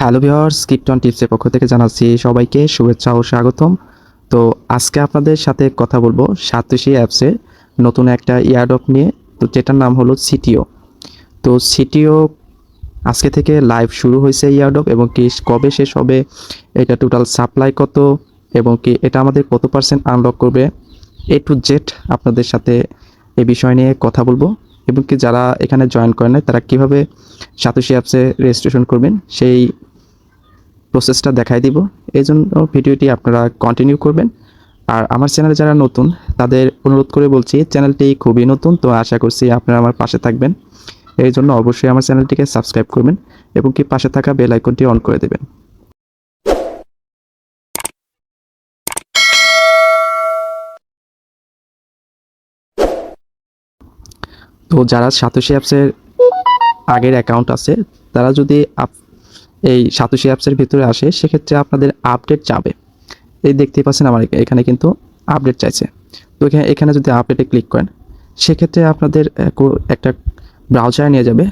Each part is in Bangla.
হ্যালো ভিউয়ার্স, ক্রিপ্টন টিপসের পক্ষ থেকে জানাচ্ছি সবাইকে শুভেচ্ছা ও স্বাগতম। তো আজকে আপনাদের সাথে কথা বলবো সাতোশি অ্যাপসে নতুন একটা ইয়ারড্রপ নিয়ে, তো যেটার নাম হলো সিটিও। তো সিটিও আজকে থেকে লাইভ শুরু হয়েছে ইয়ারড্রপ, এবং কি কবে শেষ হবে, এটা টোটাল সাপ্লাই কত, এবং কি এটা আমাদের কত পার্সেন্ট আনলক করবে, এ টু জেড আপনাদের সাথে এই বিষয় নিয়ে কথা বলবো। এবং কি যারা এখানে জয়েন করেন নাই তারা কীভাবে সাতোশি অ্যাপসে রেজিস্ট্রেশন করবেন সেই প্রসেসটা দেখাই দিব। এই জন্য ভিডিওটি আপনারা কন্টিনিউ করবেন। আর আমার চ্যানেলে যারা নতুন তাদের অনুরোধ করে বলছি, চ্যানেলটি খুবই নতুন, তো আশা করছি আপনারা আমার পাশে থাকবেন। এই জন্য অবশ্যই আমার চ্যানেলটিকে সাবস্ক্রাইব করবেন এবং কি পাশে থাকা বেল আইকনটি অন করে দেবেন। তো যারা সাতোশি অ্যাপসের আগের অ্যাকাউন্ট আছে তারা যদি এই সাতোশি অ্যাপসের ভিতরে আসে, সেক্ষেত্রে আপনাদের আপডেট যাবে। এই দেখতেই পাচ্ছেন আমার এখানে কিন্তু আপডেট চাইছে। তো এখানে যদি আপডেটে ক্লিক করেন, সেক্ষেত্রে আপনাদের একটা ব্রাউজারে নিয়ে যাবে।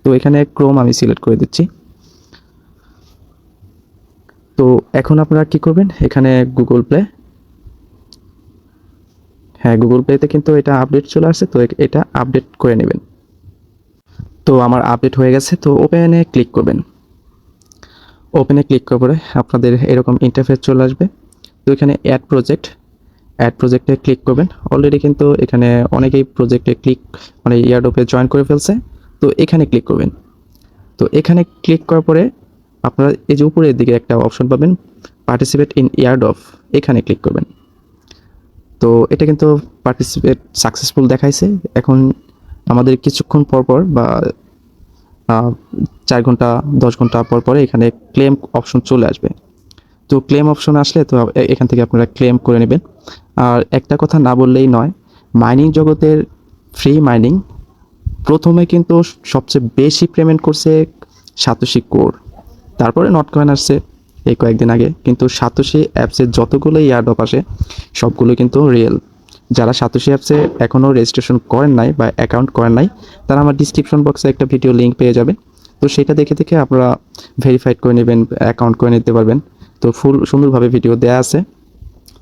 তো এখানে ক্রোম আমি সিলেক্ট করে দিচ্ছি। তো এখন আপনারা কি করবেন, এখানে গুগল প্লে, হ্যাঁ গুগল প্লেতে কিন্তু এটা আপডেট চলে আসছে, তো এটা আপডেট করে নেবেন। তো আমার আপডেট হয়ে গেছে, তো ওপেনে ক্লিক করবেন। ওপেনে ক্লিক করার পরে আপনাদের এরকম ইন্টারফেস চলে আসবে। তো এখানে অ্যাড প্রজেক্টে ক্লিক করবেন। অলরেডি কিন্তু এখানে অনেকেই প্রজেক্টে মানে ইয়ারড্রপে জয়েন করে ফেলছে। তো এখানে ক্লিক করবেন। তো এখানে ক্লিক করার পরে আপনারা এই যে উপরের দিকে একটা অপশন পাবেন, পার্টিসিপেট ইন ইয়ারড্রপ, এখানে ক্লিক করবেন। তো এটা কিন্তু পার্টিসিপেট সাকসেসফুল দেখাইছে। এখন আমাদের কিছুক্ষণ পর বা 4 ঘন্টা 10 ঘন্টা পর এখানে ক্লেম অপশন চলে আসবে। তো ক্লেম অপশন আসলে তো এখান থেকে আপনারা ক্লেম করে নেবেন। আর একটা কথা না বললেই নয়, মাইনিং জগতের ফ্রি মাইনিং প্রথমে কিন্তু সবচেয়ে বেশি পেমেন্ট করছে সাতোশি কোর, তারপরে নট কয়েন আসছে এই কয়েকদিন আগে। কিন্তু সাতোশি অ্যাপসের যতগুলো ইয়ারড্রপ আসে সবগুলো কিন্তু রিয়েল। যারা সাতোশি অ্যাপসে এখনও রেজিস্ট্রেশন করেন নাই বা অ্যাকাউন্ট করেন নাই, তারা আমার ডিসক্রিপশন বক্সে একটা ভিডিও লিঙ্ক পেয়ে যাবেন। তো সেটা দেখে আপনারা ভেরিফাইড করে নেবেন, অ্যাকাউন্ট করে নিতে পারবেন। তো ফুল সুন্দরভাবে ভিডিও দেয়া আছে।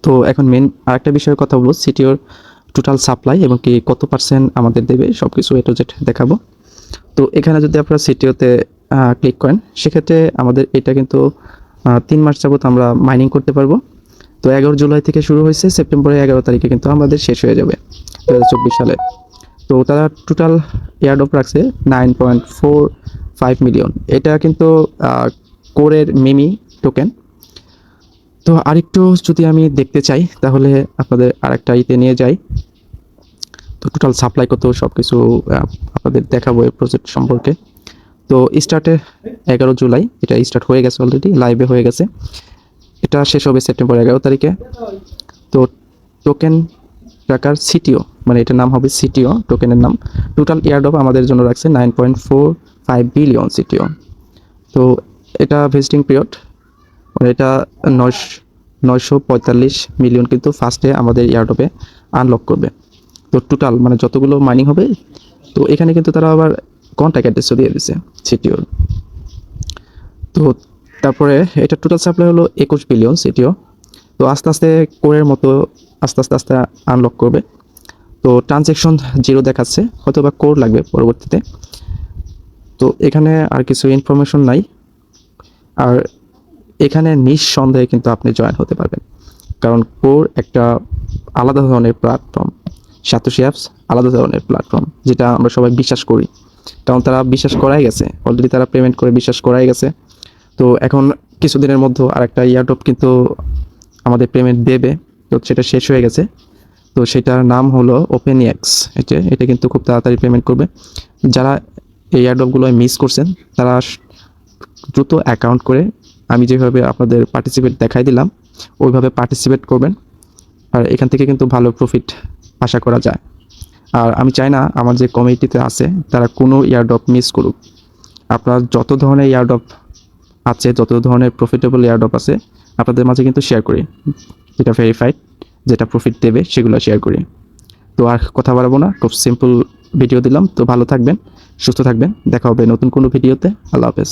তো এখন মেন আরেকটা বিষয়ের কথা বলবো, সিটিওর টোটাল সাপ্লাই এবং কি কত পার্সেন্ট আমাদের দেবে সব কিছু এ টু জেড দেখাবো। তো এখানে যদি আপনারা সিটিওতে ক্লিক করেন, সেক্ষেত্রে আমাদের এটা কিন্তু 3 মাস যাবত আমরা মাইনিং করতে পারবো। তো 11 জুলাই থেকে শুরু হয়েছে, সেপ্টেম্বরের 11 তারিখে কিন্তু আমাদের শেষ হয়ে যাবে 2024 সালে। তো তারা টোটাল এয়ারড্রপ রাখছে 9.45 মিলিয়ন। এটা কিন্তু কোরের মিমি টোকেন। তো আরেকটু যদি আমি দেখতে চাই তাহলে আপনাদের আরেকটা ইতে নিয়ে যাই। তো টোটাল সাপ্লাই কত সব কিছু আপনাদের দেখাবো এই প্রজেক্ট সম্পর্কে। তো স্টার্টে 11 জুলাই, এটা স্টার্ট হয়ে গেছে, অলরেডি লাইভে হয়ে গেছে। এটা শেষ হবে সেপ্টেম্বর 11 তারিখে। তো টোকেন ট্র্যাকার সিটিও, মানে এটার নাম হবে সিটিও, টোকেনের নাম। টোটাল এয়ারড্রপ আমাদের জন্য রাখছে 9.45 বিলিয়ন সিটিও। তো এটা ভিজিটিং পিরিয়ড, মানে এটা 945 মিলিয়ন কিন্তু ফার্স্টে আমাদের এয়ারড্রপে আনলক করবে। তো টোটাল মানে যতগুলো মাইনিং হবে, তো এখানে কিন্তু তারা আবার কন্ট্যাক্ট অ্যাড্রেসও দিয়ে দিছে সিটিওর। তো তারপরে এটা টোটাল সাপ্লাই হলো 21 বিলিয়ন সিটিও। তো আস্তে আস্তে কোরের মতো আস্তে আস্তে আনলক করবে। তো ট্রানজ্যাকশন 0 দেখাচ্ছে, হয়তো বা কোর লাগবে পরবর্তীতে। তো এখানে আর কিছু ইনফরমেশন নাই। আর এখানে নিঃসন্দেহে কিন্তু আপনি জয়েন হতে পারবেন, কারণ কোর একটা আলাদা ধরনের প্ল্যাটফর্ম, সাতোশি অ্যাপস আলাদা ধরনের প্ল্যাটফর্ম, যেটা আমরা সবাই বিশ্বাস করি। কারণ তারা বিশ্বাস করাই গেছে, অলরেডি তারা পেমেন্ট করে বিশ্বাস করাই গেছে। তো এখন কিছুদিনের মধ্যে আরেকটা ইয়ারড্রপ কিন্তু আমাদের পেমেন্ট দেবে, তো সেটা শেষ হয়ে গেছে। তো সেটার নাম হলো ওপেনএক্স। এটা কিন্তু খুব তাড়াতাড়ি পেমেন্ট করবে। যারা এই এয়ারড্রপগুলো মিস করছেন তারা দ্রুত অ্যাকাউন্ট করে আমি যেভাবে আপনাদের পার্টিসিপেট দেখাই দিলাম ওইভাবে পার্টিসিপেট করবেন। আর এখান থেকে কিন্তু ভালো প্রফিট আশা করা যায়। আর আমি চাই না আমার যে কমিউনিটিতে আছে তারা কোনো এয়ারড্রপ মিস করুক। আপনার যত ধরনের এয়ারড্রপ আছে, যত ধরনের প্রফিটেবল এয়ারড্রপ আছে আপনাদের মাঝে কিন্তু শেয়ার করি, যেটা ভেরিফাইড, যেটা প্রফিট দেবে সেগুলো শেয়ার করি। তো আর কথা বাড়াবো না, খুব সিম্পল ভিডিও দিলাম। তো ভালো থাকবেন, সুস্থ থাকবেন, দেখা হবে নতুন কোনো ভিডিওতে। আল্লাহ হাফেজ।